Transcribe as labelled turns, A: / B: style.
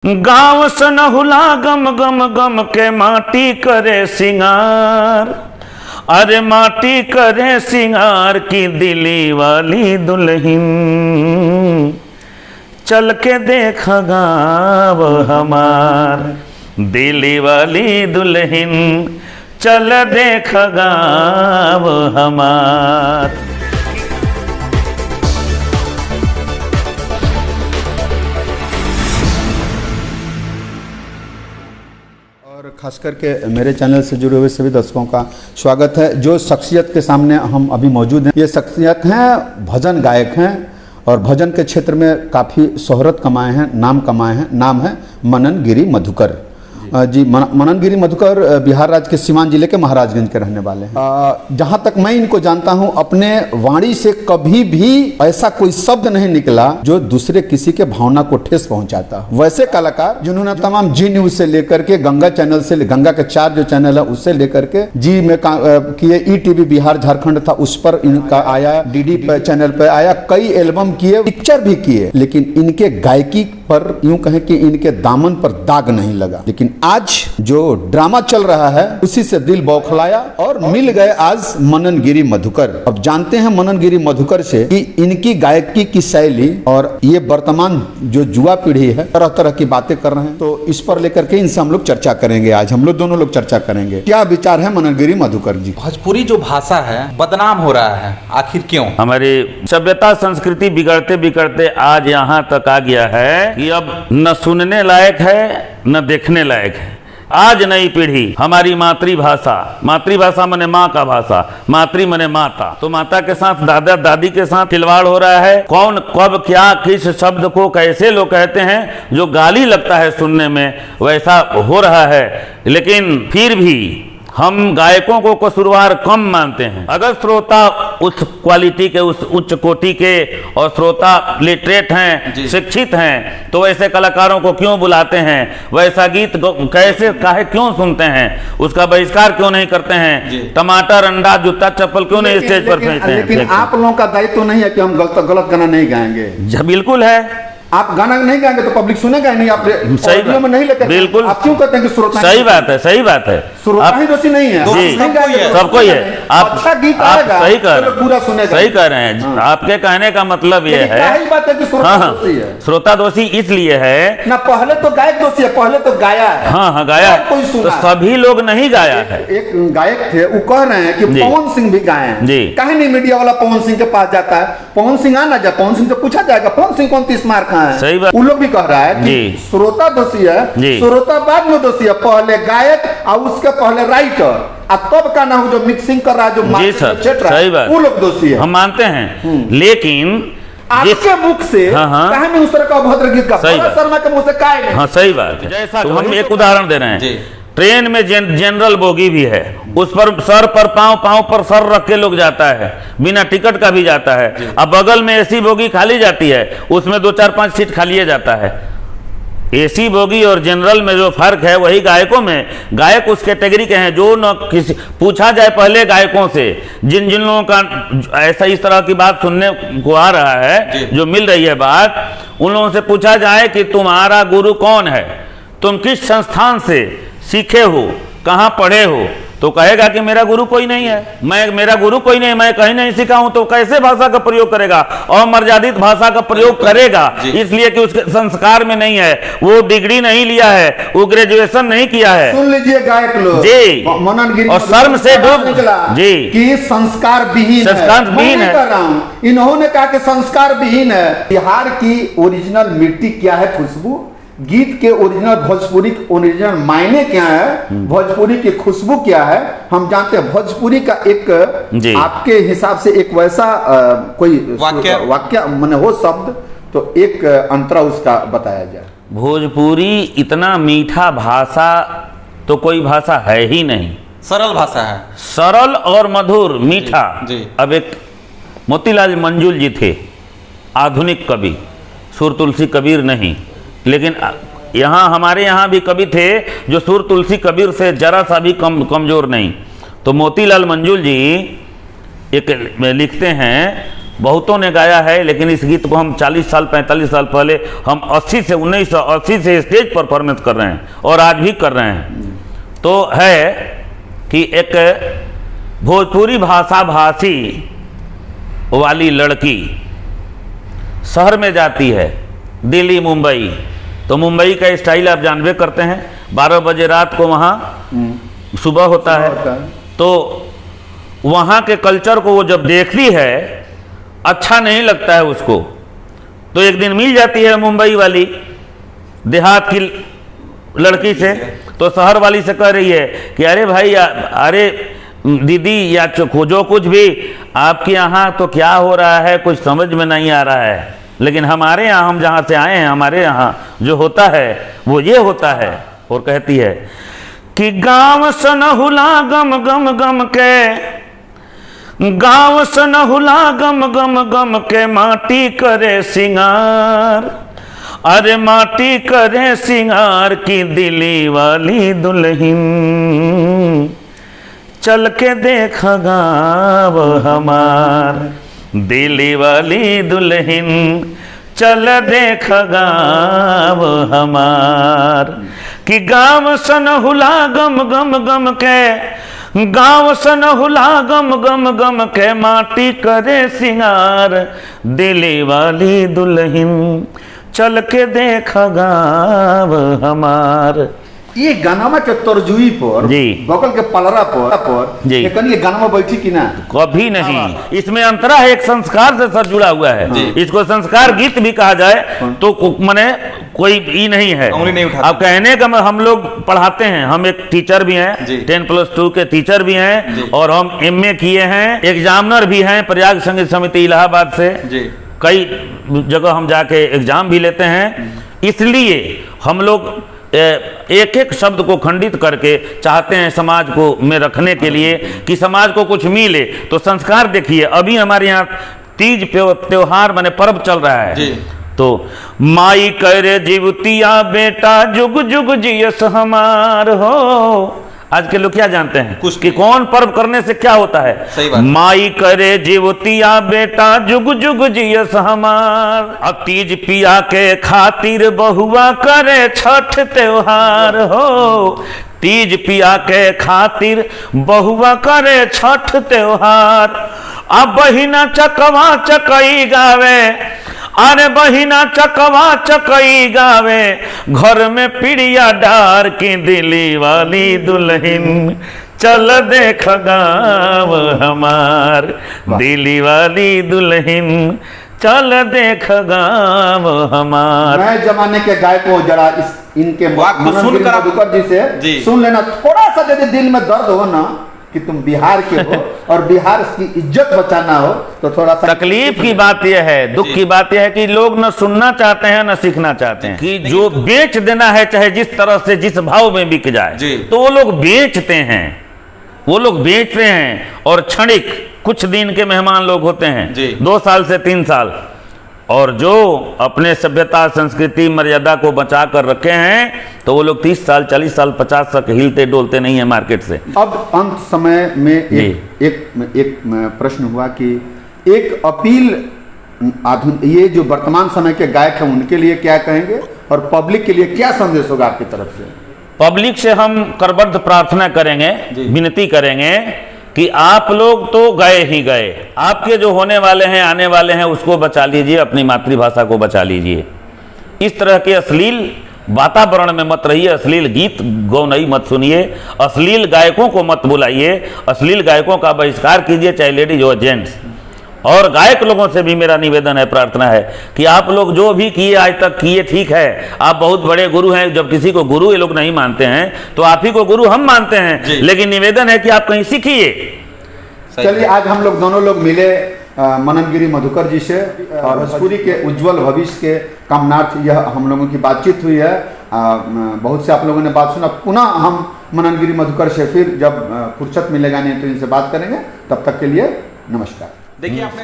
A: गाँव सनहुला गम गम गम के माटी करे सिंगार, अरे माटी करे सिंगार की दिली वाली दुल्हन, चल के देख गाँव हमार, दिली वाली दुल्हन चल देख गाँव हमार।
B: और खास करके मेरे चैनल से जुड़े हुए सभी दर्शकों का स्वागत है। जो शख्सियत के सामने हम अभी मौजूद हैं, ये शख्सियत हैं भजन गायक हैं और भजन के क्षेत्र में काफ़ी शोहरत कमाए हैं, नाम कमाए हैं। नाम है मनन गिरी मधुकर जी। मनन गिरी मधुकर बिहार राज्य के सीवान जिले के महाराजगंज के रहने वाले हैं। जहाँ तक मैं इनको जानता हूँ, अपने वाणी से कभी भी ऐसा कोई शब्द नहीं निकला जो दूसरे किसी के भावना को ठेस पहुंचाता। वैसे कलाकार जिन्होंने तमाम जी न्यूज से लेकर के गंगा चैनल से, गंगा के 4 जो चैनल है उससे लेकर के जी में किए, ETV बिहार झारखंड था उस पर इनका आया, DD चैनल पर आया, कई एल्बम किए, पिक्चर भी किए, लेकिन इनके गायकी पर यूं कहें कि इनके दामन पर दाग नहीं लगा। लेकिन आज जो ड्रामा चल रहा है उसी से दिल बौखलाया और मिल गए आज मनन गिरी मधुकर। अब जानते हैं मनन गिरी मधुकर से कि इनकी गायकी की शैली और ये वर्तमान जो युवा पीढ़ी है तरह तरह की बातें कर रहे हैं, तो इस पर लेकर के इनसे हम लोग चर्चा करेंगे। आज हम लोग दोनों लोग चर्चा करेंगे। क्या विचार है मनन गिरी मधुकर जी?
C: भोजपुरी जो भाषा है बदनाम हो रहा है, आखिर क्यों?
A: हमारी सभ्यता संस्कृति बिगड़ते बिगड़ते आज यहाँ तक आ गया है कि अब न सुनने लायक है न देखने लायक है। आज नई पीढ़ी हमारी मातृभाषा मने माँ का भाषा, मातृ मने माता, तो माता के साथ दादा दादी के साथ खिलवाड़ हो रहा है। कौन कब क्या किस शब्द को कैसे लोग कहते हैं जो गाली लगता है सुनने में, वैसा हो रहा है। लेकिन फिर भी हम गायकों को कसूरवार कम मानते हैं। अगर श्रोता उस क्वालिटी के, उस उच्च कोटि के और श्रोता लिटरेट हैं, शिक्षित हैं, तो वैसे कलाकारों को क्यों बुलाते हैं? वैसा गीत कैसे काहे क्यों सुनते हैं? उसका बहिष्कार क्यों नहीं करते हैं? टमाटर, अंडा, जूता, चप्पल क्यों नहीं स्टेज पर फेंकते हैं?
B: लेकिन आप लोगों का दायित्व तो नहीं है कि हम गलत गाना नहीं गाएंगे।
A: बिल्कुल है।
B: आप गाना नहीं गाएंगे तो पब्लिक सुनेगा नहीं। आप
A: सही
B: में नहीं लेकर
A: बिल्कुल
B: आप क्यों कहते हैं कि श्रोता?
A: सही बात है, सही बात है।
B: श्रोता ही दोषी नहीं है,
A: सबको ही है। आप
B: अच्छा गीत
A: आप
B: आएगा,
A: सही कह
B: तो पूरा सुनेगा।
A: सही कह रहे हैं। आपके कहने का मतलब ये है,
B: बात है कि श्रोता दोषी है।
A: श्रोता दोषी इसलिए है
B: ना, पहले तो गायक दोषी है, पहले तो गाया है।
A: हाँ गाया, तो सभी लोग नहीं गाया है।
B: एक गायक थे, वो कह रहे हैं कि पवन सिंह भी गाए हैं जी। काहे नहीं मीडिया वाला पवन सिंह के पास जाता है? पवन सिंह आना जाए, पवन सिंह से पूछा जाएगा पवन सिंह कौन 30 मार कहाँ है?
A: सही बात।
B: वो लोग भी कह रहा है कि श्रोता दोषी है, श्रोता बाद में दोषी है, पहले गायक और उसके पहले राइटर, तब का ना हो जो मिक्सिंग कर रहा है, जो
A: सही बात,
B: वो लोग दोषी है।
A: हम मानते हैं। लेकिन
B: आपके मुख से कहे नहीं उस तरह का अभद्र गीत का, शर्मा के मुंह से काहे नहीं?
A: हाँ सही बात है। जैसा तो हम एक उदाहरण दे रहे हैं, ट्रेन में जनरल बोगी भी है, उस पर सर पर पांव पर सर रख के लोग जाता है, बिना टिकट का भी जाता है। अब बगल में एसी बोगी खाली जाती है, उसमें 2-4-5 सीट खाली जाता है। एसी बोगी और जनरल में जो फर्क है वही गायकों में। गायक उस कैटेगरी के हैं जो न किसी पूछा जाए पहले गायकों से, जिन लोगों का ऐसा इस तरह की बात सुनने को आ रहा है, जो मिल रही है बात, उन लोगों से पूछा जाए कि तुम्हारा गुरु कौन है, तुम किस संस्थान से सीखे हो, कहाँ पढ़े हो, तो कहेगा कि मेरा गुरु कोई नहीं है, मेरा गुरु कोई नहीं, मैं कहीं नहीं सीखा हूं। तो कैसे भाषा का प्रयोग करेगा? अमर्यादित भाषा का प्रयोग करेगा, इसलिए कि उसके संस्कार में नहीं है, वो डिग्री नहीं लिया है, वो ग्रेजुएशन नहीं किया है।
B: सुन लीजिए गायक लोग
A: जी,
B: मनन गिरी
A: और शर्म से डूब जी
B: कि संस्कार विहीन है। इन्होंने कहा कि संस्कार विहीन है। बिहार की ओरिजिनल मिट्टी क्या है? खुशबू। गीत के ओरिजिनल भोजपुरी ओरिजिनल मायने क्या है? भोजपुरी की खुशबू क्या है? हम जानते हैं। भोजपुरी का एक आपके हिसाब से एक वैसा कोई वाक्य माने हो शब्द, तो एक अंतरा उसका बताया जाए।
A: भोजपुरी इतना मीठा भाषा तो कोई भाषा है ही नहीं।
C: सरल भाषा है,
A: सरल और मधुर, मीठा। अब एक मोतीलाल मंजुल जी थे, आधुनिक कवि, सुर तुलसी कबीर नहीं, लेकिन यहाँ हमारे यहाँ भी कवि थे जो सुर तुलसी कबीर से जरा सा भी कमजोर नहीं। तो मोतीलाल मंजुल जी एक लिखते हैं, बहुतों ने गाया है, लेकिन इस गीत को हम 40 साल 45 साल पहले हम 1980 से स्टेज परफॉर्मेंस कर रहे हैं और आज भी कर रहे हैं। तो है कि एक भोजपुरी भाषा भाषी वाली लड़की शहर में जाती है, दिल्ली मुंबई, तो मुंबई का स्टाइल आप जानबे करते हैं, 12 बजे रात को वहाँ सुबह होता है, तो वहाँ के कल्चर को वो जब देखती है अच्छा नहीं लगता है उसको, तो एक दिन मिल जाती है मुंबई वाली देहात की लड़की से, तो शहर वाली से कह रही है कि अरे भाई अरे दीदी या जो कुछ भी आपके यहाँ तो क्या हो रहा है कुछ समझ में नहीं आ रहा है, लेकिन हमारे यहाँ, हम जहाँ से आए हैं, हमारे यहाँ जो होता है वो ये होता है। और कहती है कि गाँव सनहुला गम गम गम के, गाँव सनहुला गम गम गम के, माटी करे सिंगार, अरे माटी करे सिंगार की दिल्ली वाली दुल्हन, चल के देख गाँव हमार, दिल्ली वाली दुल्हन चल देख गाँव हमार। कि गाँव सनहुला गम गम गम के, गाँव सनहुला गम गम गम के, माटी करे सिंगार, दिल्ली वाली दुल्हन चल के देख गाँव हमार।
B: ये गाना के तर्जुई पर
A: जी,
B: बगल के पलरा पर
A: जी,
B: ये गाना में बैठी कि ना?
A: कभी नहीं। इसमें अंतरा है, एक संस्कार से सर जुड़ा हुआ है। इसको संस्कार गीत भी कहा जाए तो माने कोई ई नहीं है। अब कहने का हम लोग पढ़ाते हैं, हम एक टीचर भी हैं, 10+2 के टीचर भी हैं, और हम MA किए हैं, एग्जामिनर भी हैं प्रयाग संगीत समिति इलाहाबाद से, कई जगह हम जाके एग्जाम भी लेते हैं। इसलिए हम लोग एक एक शब्द को खंडित करके चाहते हैं समाज को में रखने के लिए कि समाज को कुछ मिले। तो संस्कार देखिए, अभी हमारे यहाँ तीज त्योहार माने पर्व चल रहा है, तो माई करे जीवतिया बेटा जुग जुग जियस हमार हो। आज के लोग क्या जानते हैं कुछ कि कौन पर्व करने से क्या होता है? सही बात। माई करे जीवतिया बेटा जुग जुग जियस हमार, अब तीज पिया के खातिर बहुआ करे छठ त्योहार हो, तीज पिया के खातिर बहुआ करे छठ त्योहार। अब बहिना चकवा चकई गावे, अरे बहिना चकवा चकई गावे, घर में पिड़िया डार की दिल्ली वाली दुल्हन चल देख गाँव हमार, दिल्ली वाली दुल्हन चल देख गाँव हमार।
B: नए जमाने के गायकों जरा इनके मधुकर जी से सुन लेना, थोड़ा सा यदि दिल में दर्द हो ना कि तुम बिहार के हो और बिहार की इज्जत बचाना हो, तो थोड़ा सा
A: तकलीफ की बात यह है, दुख की बात यह है कि लोग न सुनना चाहते हैं न सीखना चाहते हैं कि जो बेच देना है चाहे जिस तरह से जिस भाव में बिक जाए, तो वो लोग बेचते हैं, वो लोग बेचते हैं। और क्षणिक कुछ दिन के मेहमान लोग होते हैं, 2 साल से 3 साल, और जो अपने सभ्यता संस्कृति मर्यादा को बचा कर रखे हैं तो वो लोग 30 साल 40 साल 50 तक हिलते डोलते नहीं है मार्केट से।
B: अब अंत समय में एक प्रश्न हुआ कि एक अपील ये जो वर्तमान समय के गायक हैं उनके लिए क्या कहेंगे और पब्लिक के लिए क्या संदेश होगा आपकी तरफ से?
A: पब्लिक से हम करबद्ध प्रार्थना करेंगे, विनती करेंगे कि आप लोग तो गए ही गए, आपके जो होने वाले हैं आने वाले हैं उसको बचा लीजिए, अपनी मातृभाषा को बचा लीजिए। इस तरह के अश्लील वातावरण में मत रहिए, अश्लील गीत गौनई मत सुनिए, अश्लील गायकों को मत बुलाइए, अश्लील गायकों का बहिष्कार कीजिए, चाहे लेडीज हो जेंट्स। और गायक लोगों से भी मेरा निवेदन है, प्रार्थना है कि आप लोग जो भी किए आज तक किए ठीक है, आप बहुत बड़े गुरु हैं, जब किसी को गुरु ये लोग नहीं मानते हैं तो आप ही को गुरु हम मानते हैं, लेकिन निवेदन है कि आप कहीं सीखिए।
B: चलिए आज हम लोग दोनों लोग मिले मननगिरी मधुकर जी से और भोजपुरी के उज्जवल भविष्य के कामनार्थ यह हम लोगों की बातचीत हुई है। बहुत से आप लोगों ने बात सुना, पुनः हम मननगिरी मधुकर से फिर जब फुर्सत मिलेगा नहीं तो इनसे बात करेंगे। तब तक के लिए नमस्कार।
C: देखिए आपने